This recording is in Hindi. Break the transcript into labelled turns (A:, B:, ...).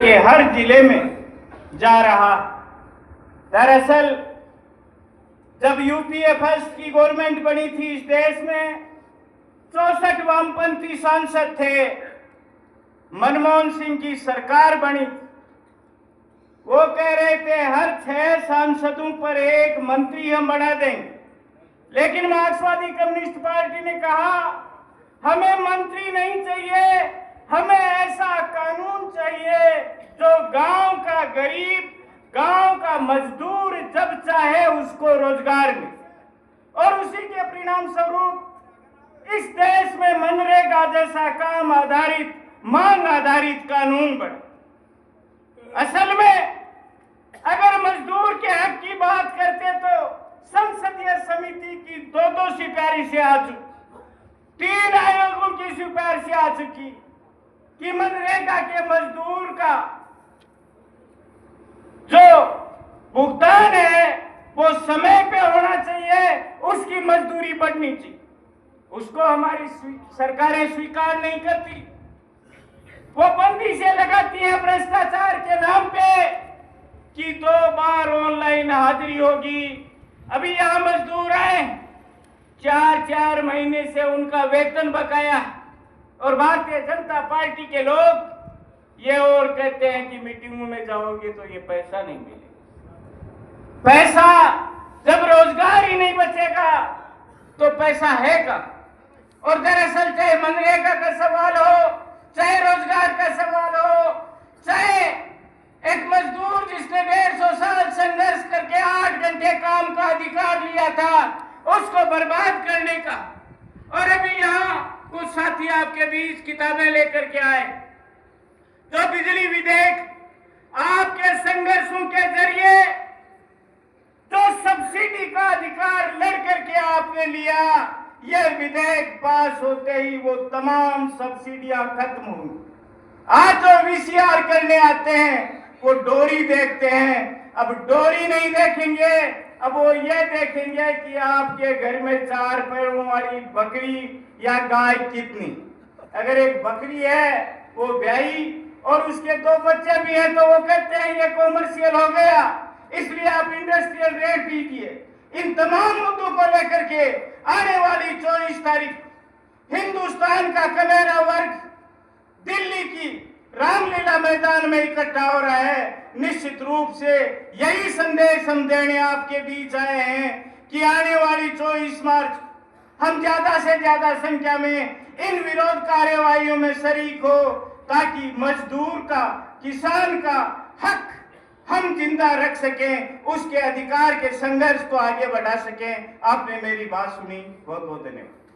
A: के हर जिले में जा रहा। दरअसल जब यूपीए फर्स्ट की गवर्नमेंट बनी थी इस देश में 64 वामपंथी सांसद थे। मनमोहन सिंह की सरकार बनी, वो कह रहे थे हर 6 सांसदों पर एक मंत्री हम बना देंगे, लेकिन मार्क्सवादी कम्युनिस्ट पार्टी ने कहा हमें मंत्री नहीं चाहिए, हमें ऐसा कानून चाहिए जो गांव का गरीब, गांव का मजदूर जब चाहे उसको रोजगार मिले। और उसी के परिणाम स्वरूप इस देश में मनरेगा जैसा काम आधारित, मांग आधारित कानून बना। असल में अगर मजदूर के हक की बात करते तो संसदीय समिति की 2 सिफारिशें आ चुकी, 3 आयोगों की सिफारिशें आ चुकी कि मनरेगा के मजदूर का जो भुगतान है वो समय पे होना चाहिए, उसकी मजदूरी बढ़नी चाहिए। उसको हमारी सरकारें स्वीकार नहीं करती, वो बंदी से लगाती है भ्रष्टाचार के नाम पे कि 2 बार ऑनलाइन हाजिरी होगी। अभी यहां मजदूर आए, 4 महीने से उनका वेतन बकाया, और भारतीय जनता पार्टी के लोग ये और कहते हैं कि मीटिंगों में जाओगे तो ये पैसा नहीं मिलेगा। पैसा जब रोजगार ही नहीं बचेगा तो पैसा है का। और दरअसल चाहे मनरेगा का सवाल हो, चाहे रोजगार का सवाल हो, चाहे एक मजदूर जिसने 150 साल संघर्ष करके 8 घंटे काम का अधिकार लिया था उसको बर्बाद करने का। और अभी यहाँ कुछ साथी आपके बीच किताबें लेकर के आए, जो बिजली विधेयक आपके संघर्षों के जरिए जो सब्सिडी का अधिकार लड़ करके आपने लिया, यह विधेयक पास होते ही वो तमाम सब्सिडियां खत्म होंगी। आज जो वीसीआर करने आते हैं वो डोरी देखते हैं, अब डोरी नहीं देखेंगे, अब वो ये देखेंगे कि आपके घर में 4 पैरों वाली बकरी या गाय कितनी। अगर एक बकरी है वो ब्याई और उसके 2 बच्चे भी हैं तो वो कहते हैं ये कॉमर्शियल हो गया, इसलिए आप इंडस्ट्रियल रेट दीजिए। इन तमाम मुद्दों को लेकर के आने वाली 24 तारीख हिंदुस्तान का कमेरा वर्ग दिल्ली की रामलीला मैदान में इकट्ठा हो रहा है। निश्चित रूप से यही संदेश हम देने आपके बीच आए हैं कि आने वाली 24 मार्च हम ज्यादा से ज्यादा संख्या में इन विरोध कार्यवाहियों में शरीक हो, ताकि मजदूर का, किसान का हक हम जिंदा रख सकें, उसके अधिकार के संघर्ष को आगे बढ़ा सकें। आपने मेरी बात सुनी, बहुत बहुत धन्यवाद।